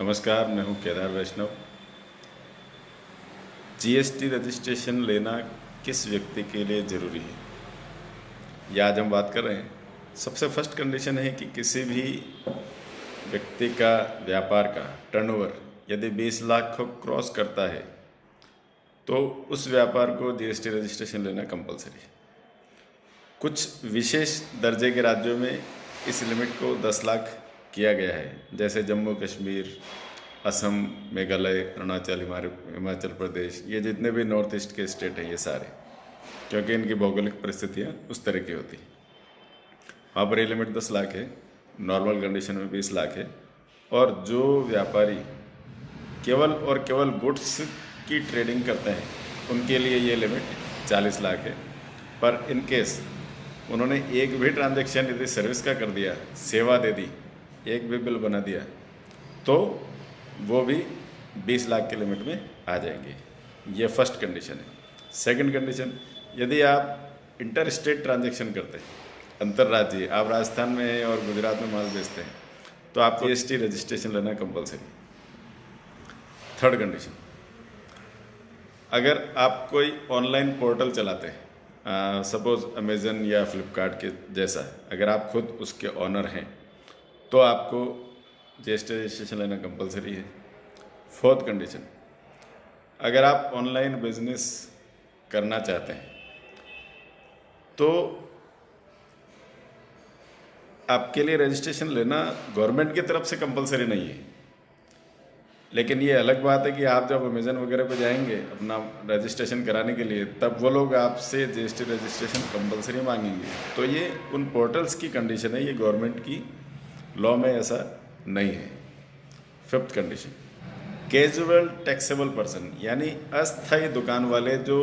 नमस्कार, मैं हूं केदार वैष्णव। जीएसटी रजिस्ट्रेशन लेना किस व्यक्ति के लिए ज़रूरी है, यह आज हम बात कर रहे हैं। सबसे फर्स्ट कंडीशन है कि किसी भी व्यक्ति का व्यापार का टर्नओवर यदि 20 लाख को क्रॉस करता है तो उस व्यापार को जीएसटी रजिस्ट्रेशन लेना कंपलसरी है। कुछ विशेष दर्जे के राज्यों में इस लिमिट को 10 लाख किया गया है, जैसे जम्मू कश्मीर, असम, मेघालय, अरुणाचल, हिमाचल प्रदेश। ये जितने भी नॉर्थ ईस्ट के स्टेट हैं ये सारे, क्योंकि इनकी भौगोलिक परिस्थितियाँ उस तरह की होती हैं। वहाँ पर ये लिमिट 10 लाख है, नॉर्मल कंडीशन में 20 लाख है। और जो व्यापारी केवल और केवल गुड्स की ट्रेडिंग करते हैं उनके लिए ये लिमिट 40 लाख है। पर इन केस उन्होंने एक भी ट्रांजैक्शन यदि सर्विस का कर दिया, सेवा दे दी, एक भी बिल बना दिया, तो वो भी 20 लाख के लिमिट में आ जाएंगे। ये फर्स्ट कंडीशन है। सेकंड कंडीशन, यदि आप इंटर स्टेट ट्रांजैक्शन करते हैं, अंतर्राज्यीय, आप राजस्थान में हैं और गुजरात में माल बेचते हैं, तो आपको जीएसटी रजिस्ट्रेशन लेना कंपलसरी। थर्ड कंडीशन, अगर आप कोई ऑनलाइन पोर्टल चलाते हैं, सपोज अमेज़न या फ्लिपकार्ट के जैसा, अगर आप खुद उसके ऑनर हैं तो आपको जीएसटी रजिस्ट्रेशन लेना कंपलसरी है। फोर्थ कंडीशन, अगर आप ऑनलाइन बिजनेस करना चाहते हैं तो आपके लिए रजिस्ट्रेशन लेना गवर्नमेंट की तरफ से कंपलसरी नहीं है। लेकिन ये अलग बात है कि आप जब अमेज़न वगैरह पे जाएंगे अपना रजिस्ट्रेशन कराने के लिए, तब वो लोग आपसे जीएसटी रजिस्ट्रेशन कंपलसरी मांगेंगे। तो ये उन पोर्टल्स की कंडीशन है, ये गवर्नमेंट की लॉ में ऐसा नहीं है। Fifth condition, casual taxable person, यानी अस्थायी दुकान वाले जो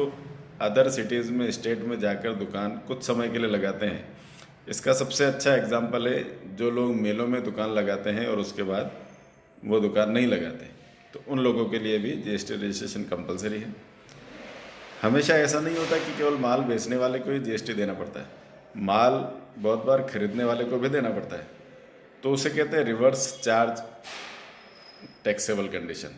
अदर सिटीज़ में, स्टेट में जाकर दुकान कुछ समय के लिए लगाते हैं। इसका सबसे अच्छा एग्जांपल है जो लोग मेलों में दुकान लगाते हैं और उसके बाद वो दुकान नहीं लगाते, तो उन लोगों के लिए भी जीएसटी रजिस्ट्रेशन कंपलसरी है। हमेशा ऐसा नहीं होता कि केवल माल बेचने वाले को ही जीएसटी देना पड़ता है, माल बहुत बार खरीदने वाले को भी देना पड़ता है। तो उसे कहते हैं रिवर्स चार्ज टैक्सेबल कंडीशन।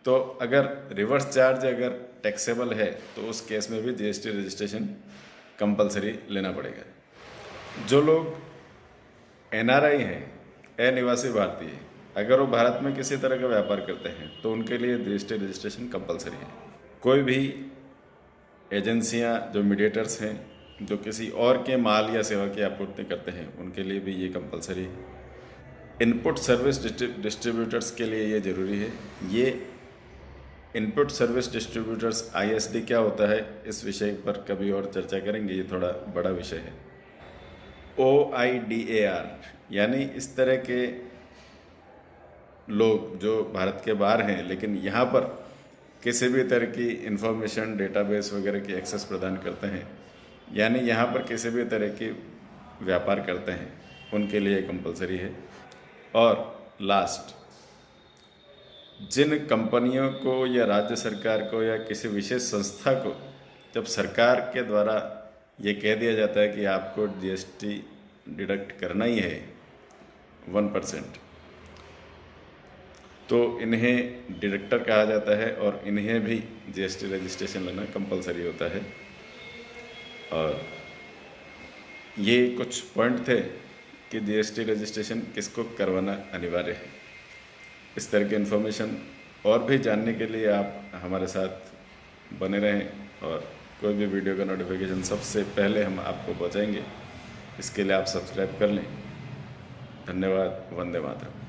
तो अगर रिवर्स चार्ज अगर टैक्सेबल है तो उस केस में भी जीएसटी रजिस्ट्रेशन कंपलसरी लेना पड़ेगा। जो लोग एनआरआई हैं, अनिवासी भारतीय, अगर वो भारत में किसी तरह का व्यापार करते हैं तो उनके लिए जीएसटी रजिस्ट्रेशन कंपलसरी है। कोई भी एजेंसियां जो मीडिएटर्स हैं, जो किसी और के माल या सेवा की आपूर्ति करते हैं, उनके लिए भी ये कंपलसरी है। इनपुट सर्विस डिस्ट्रीब्यूटर्स के लिए ये ज़रूरी है। ये इनपुट सर्विस डिस्ट्रीब्यूटर्स आईएसडी क्या होता है, इस विषय पर कभी और चर्चा करेंगे, ये थोड़ा बड़ा विषय है। OIDAR, यानी इस तरह के लोग जो भारत के बाहर हैं लेकिन यहाँ पर किसी भी तरह की इंफॉर्मेशन, डेटाबेस वगैरह की एक्सेस प्रदान करते हैं, यानी यहाँ पर किसी भी तरह की व्यापार करते हैं, उनके लिए कंपलसरी है। और लास्ट, जिन कंपनियों को या राज्य सरकार को या किसी विशेष संस्था को जब सरकार के द्वारा ये कह दिया जाता है कि आपको जीएसटी डिडक्ट करना ही है 1%, तो इन्हें डिडक्टर कहा जाता है और इन्हें भी जीएसटी रजिस्ट्रेशन लेना कंपलसरी होता है। और ये कुछ पॉइंट थे कि जीएसटी रजिस्ट्रेशन किसको करवाना अनिवार्य है। इस तरह की इन्फॉर्मेशन और भी जानने के लिए आप हमारे साथ बने रहें और कोई भी वीडियो का नोटिफिकेशन सबसे पहले हम आपको पहुंचाएंगे। इसके लिए आप सब्सक्राइब कर लें। धन्यवाद। वंदे मातरम।